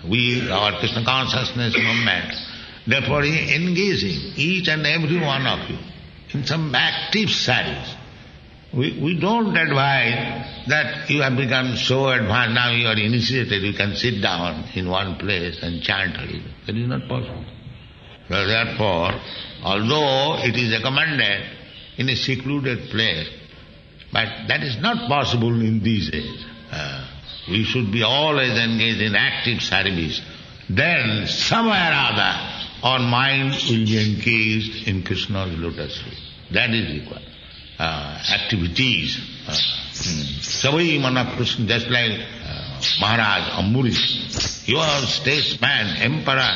we, our Krishna consciousness movement, therefore engaging each and every one of you in some active service. We don't advise that you have become so advanced, now you are initiated, you can sit down in one place and chant a little. That is not possible. So therefore, although it is recommended in a secluded place, but that is not possible in these days. We should be always engaged in active service. Then, somewhere or other, our mind will be engaged in Krishna's lotus feet. That is required. Activities. Savai Mana Krishna, just like Maharaj Ambarish, your statesman, emperor,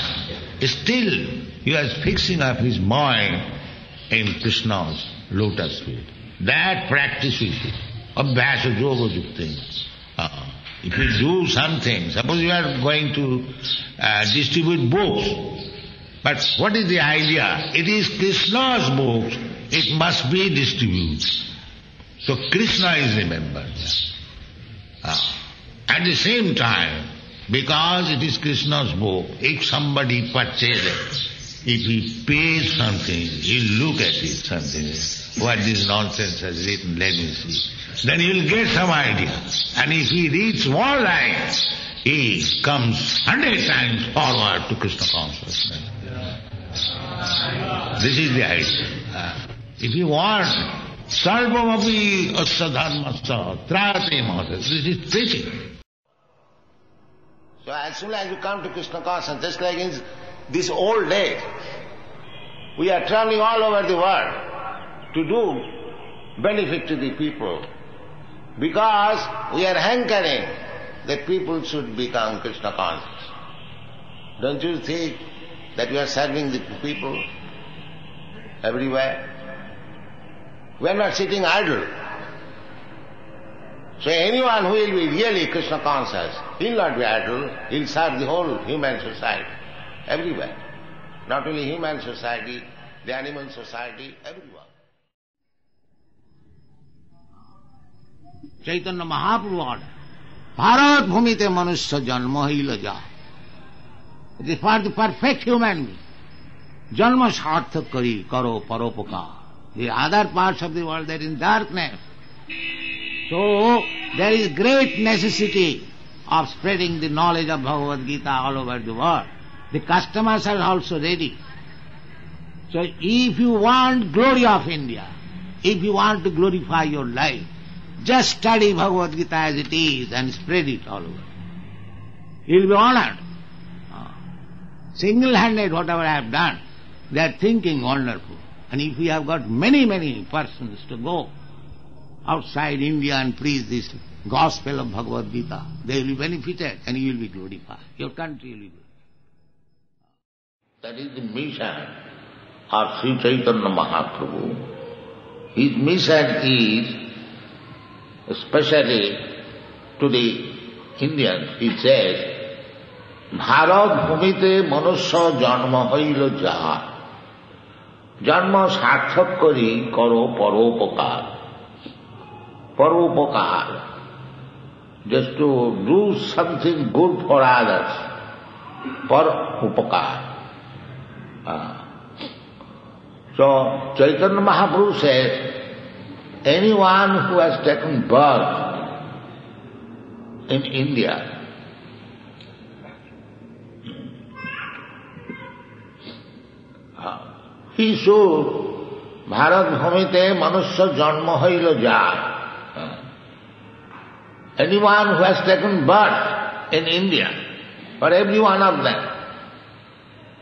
still he was fixing up his mind in Krishna's lotus feet. That practice we should. Abhyasa yoga yukta. If you do something, suppose you are going to distribute books, but what is the idea? It is Krishna's books, it must be distributed. So Krishna is remembered. At the same time, because it is Krishna's book, if somebody purchases it, if he pays something, he'll look at it, something, what this nonsense has written, let me see. Then he'll get some idea. And if he reads more lines, he comes 100 times forward to Krishna consciousness. This is the idea. If you want, sarvamapi asya dharmasya trayate mahasya, this is preaching. So as soon as you come to Krishna consciousness, just like in this old days, we are traveling all over the world to do benefit to the people, because we are hankering that people should become Krishna conscious. Don't you think that we are serving the people everywhere? We are not sitting idle. So anyone who will be really Krishna conscious, he will not be idle, he will serve the whole human society, everywhere. Not only human society, the animal society, everyone. Chaitanya Mahaprabhu order, Bharat bhumite manusya janma hila ja. It is for the perfect human being. Janma sarthak kari karo paropakar. The other parts of the world, they are in darkness. So, there is great necessity of spreading the knowledge of Bhagavad Gita all over the world. The customers are also ready. So, if you want glory of India, if you want to glorify your life, just study Bhagavad Gita as it is and spread it all over. You will be honored. Single-handed, whatever I have done, they are thinking wonderful. And if we have got many, many persons to go outside India and preach this gospel of Bhagavad Gita, they will be benefited and you will be glorified. Your country will be glorified. That is the mission of Sri Chaitanya Mahaprabhu. His mission is, especially to the Indians, he says, Bharat bhumite manusya janma hailo jaha. Janma sarthak kari karo paropakar. Paropakar. Just to do something good for others. Paropakar. So Chaitanya Mahaprabhu says, anyone who has taken birth in India, he should Bharat bhumite manusya janma hailo ja. Anyone who has taken birth in India, for every one of them,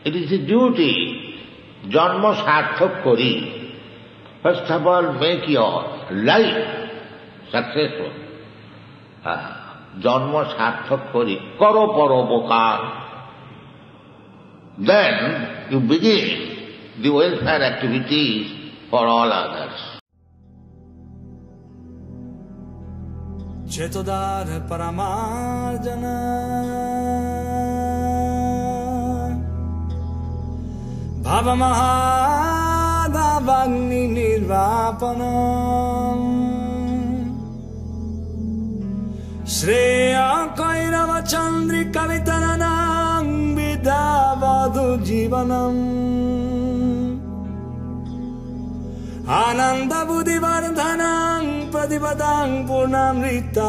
it is a duty, janma sarthak kari. First of all, make your life successful. Janma sarthak kari, karo paropakar. Then you begin the welfare activities for all others. Chetodar Paramarjana Bhava Mahadavagni Nirvapana Shreya Kairava Chandrika Vitarana जीवनम् आनंद बुद्धिवर्धनं प्रतिपदां पूर्णामृतास्वादनम्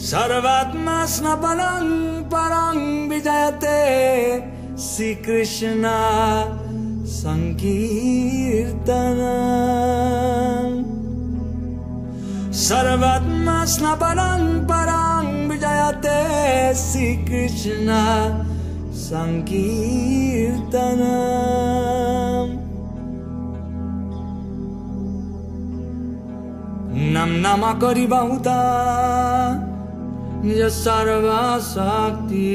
सर्वात्मस्नपनं परं विजयते श्री कृष्ण संकीर्तनम् सर्वात्मस्नपनं परं विजयते श्री कृष्ण संकीर्तनम् नम नम करिबाहुता निज सर्वशक्ति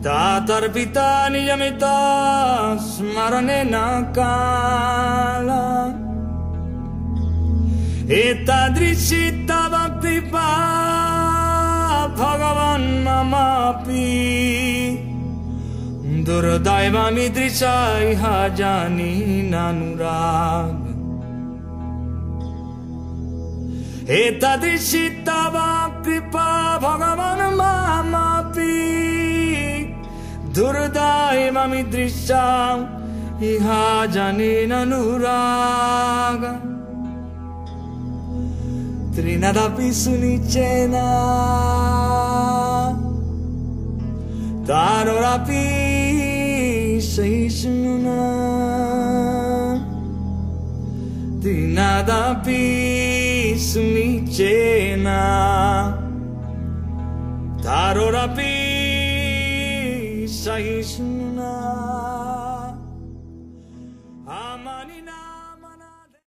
तातर्पिता नियमित स्मरणे न काल एतादृशी तव कृपा भगवान् ममापि दुर्दैवमीदृशा इह जानीनानुराग एतादृशी तव कृपा भगवान् ममापि दुर्दैवमीदृशा इह जानीनानुराग त्रिनदपि सुनिचेन तारोरपि सहिष्णुना त्रिनदपि सुनिचेन तारोरपि सहिष्णुना आमानिना